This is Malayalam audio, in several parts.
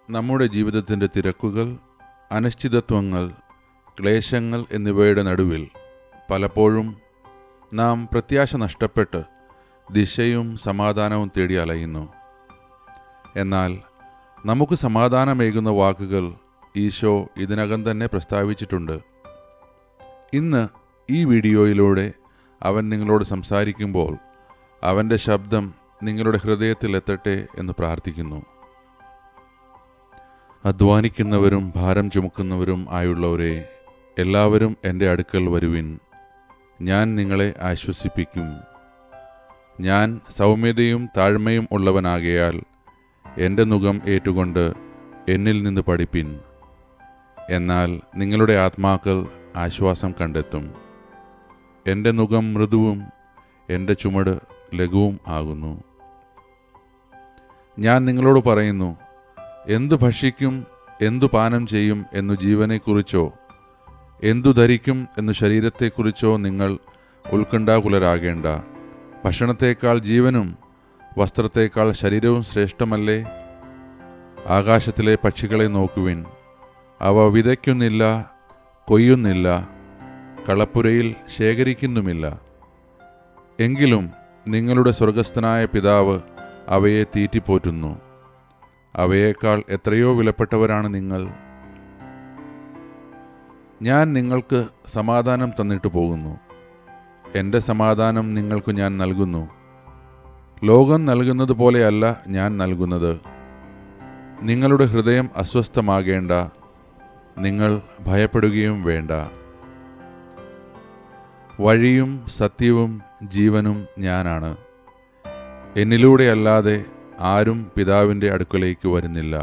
നമ്മുടെ ജീവിതത്തിൻ്റെ തിരക്കുകൾ, അനിശ്ചിതത്വങ്ങൾ, ക്ലേശങ്ങൾ എന്നിവയുടെ നടുവിൽ പലപ്പോഴും നാം പ്രത്യാശ നഷ്ടപ്പെട്ട് ദിശയും സമാധാനവും തേടി അലയുന്നു. എന്നാൽ നമുക്ക് സമാധാനമേകുന്ന വാക്കുകൾ ഈശോ ഇതിനകം തന്നെ പ്രസ്താവിച്ചിട്ടുണ്ട്. ഇന്ന് ഈ വീഡിയോയിലൂടെ അവൻ നിങ്ങളോട് സംസാരിക്കുമ്പോൾ അവൻ്റെ ശബ്ദം നിങ്ങളുടെ ഹൃദയത്തിൽ എത്തട്ടെ എന്ന് പ്രാർത്ഥിക്കുന്നു. അധ്വാനിക്കുന്നവരും ഭാരം ചുമക്കുന്നവരും ആയുള്ളവരെ, എല്ലാവരും എൻ്റെ അടുക്കൽ വരുവിൻ, ഞാൻ നിങ്ങളെ ആശ്വസിപ്പിക്കും. ഞാൻ സൗമ്യതയും താഴ്മയും ഉള്ളവനാകയാൽ എൻ്റെ നുകം ഏറ്റുകൊണ്ട് എന്നിൽ നിന്ന് പഠിപ്പിൻ. എന്നാൽ നിങ്ങളുടെ ആത്മാക്കൾ ആശ്വാസം കണ്ടെത്തും. എൻ്റെ നുകം മൃദുവും എൻ്റെ ചുമട് ലഘുവും ആകുന്നു. ഞാൻ നിങ്ങളോട് പറയുന്നു, എന്തു ഭക്ഷിക്കും, എന്തു പാനം ചെയ്യും എന്നു ജീവനെക്കുറിച്ചോ എന്തു ധരിക്കും എന്നു ശരീരത്തെക്കുറിച്ചോ നിങ്ങൾ ഉത്കണ്ഠാകുലരാകേണ്ട. ഭക്ഷണത്തേക്കാൾ ജീവനും വസ്ത്രത്തേക്കാൾ ശരീരവും ശ്രേഷ്ഠമല്ലേ? ആകാശത്തിലെ പക്ഷികളെ നോക്കുവിൻ, അവ വിതയ്ക്കുന്നില്ല, കൊയ്യുന്നില്ല, കളപ്പുരയിൽ ശേഖരിക്കുന്നുമില്ല. എങ്കിലും നിങ്ങളുടെ സ്വർഗസ്ഥനായ പിതാവ് അവയെ തീറ്റിപ്പോറ്റുന്നു. അവയേക്കാൾ എത്രയോ വിലപ്പെട്ടവരാണ് നിങ്ങൾ. ഞാൻ നിങ്ങൾക്ക് സമാധാനം തന്നിട്ട് പോകുന്നു. എൻ്റെ സമാധാനം നിങ്ങൾക്ക് ഞാൻ നൽകുന്നു. ലോകം നൽകുന്നത് പോലെയല്ല ഞാൻ നൽകുന്നത്. നിങ്ങളുടെ ഹൃദയം അസ്വസ്ഥമാകേണ്ട, നിങ്ങൾ ഭയപ്പെടുകയും വേണ്ട. വഴിയും സത്യവും ജീവനും ഞാനാണ്. എന്നിലൂടെയല്ലാതെ ആരും പിതാവിൻ്റെ അടുക്കലേക്ക് വരുന്നില്ല.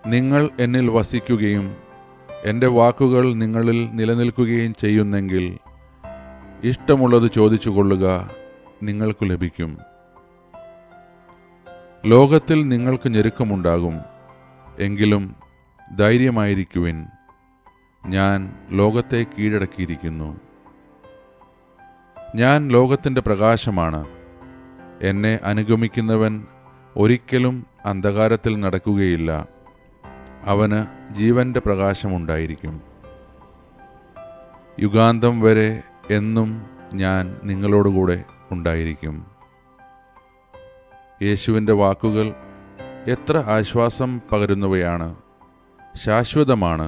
നിങ്ങൾ എന്നിൽ വസിക്കുകയും എൻ്റെ വാക്കുകൾ നിങ്ങളിൽ നിലനിൽക്കുകയും ചെയ്യുന്നെങ്കിൽ ഇഷ്ടമുള്ളത് ചോദിച്ചു കൊള്ളുക, നിങ്ങൾക്ക് ലഭിക്കും. ലോകത്തിൽ നിങ്ങൾക്ക് ഞെരുക്കമുണ്ടാകും, എങ്കിലും ധൈര്യമായിരിക്കുവിൻ, ഞാൻ ലോകത്തെ കീഴടക്കിയിരിക്കുന്നു. ഞാൻ ലോകത്തിൻ്റെ പ്രകാശമാണ്. എന്നെ അനുഗമിക്കുന്നവൻ ഒരിക്കലും അന്ധകാരത്തിൽ നടക്കുകയില്ല, അവന് ജീവൻ്റെ പ്രകാശമുണ്ടായിരിക്കും. യുഗാന്തം വരെ എന്നും ഞാൻ നിങ്ങളോടുകൂടെ ഉണ്ടായിരിക്കും. യേശുവിൻ്റെ വാക്കുകൾ എത്ര ആശ്വാസം പകരുന്നവയാണ്, ശാശ്വതമാണ്,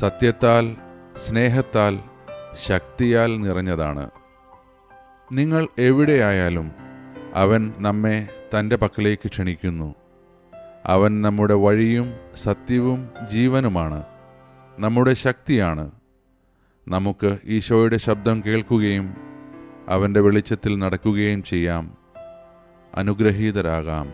സത്യത്താൽ, സ്നേഹത്താൽ, ശക്തിയാൽ നിറഞ്ഞതാണ്. നിങ്ങൾ എവിടെയായാലും അവൻ നമ്മെ തൻ്റെ പക്കലേക്ക് ക്ഷണിക്കുന്നു. അവൻ നമ്മുടെ വഴിയും സത്യവും ജീവനുമാണ്, നമ്മുടെ ശക്തിയാണ്. നമുക്ക് ഈശോയുടെ ശബ്ദം കേൾക്കുകയും അവൻ്റെ വെളിച്ചത്തിൽ നടക്കുകയും ചെയ്യാം. അനുഗ്രഹീതരാകാം.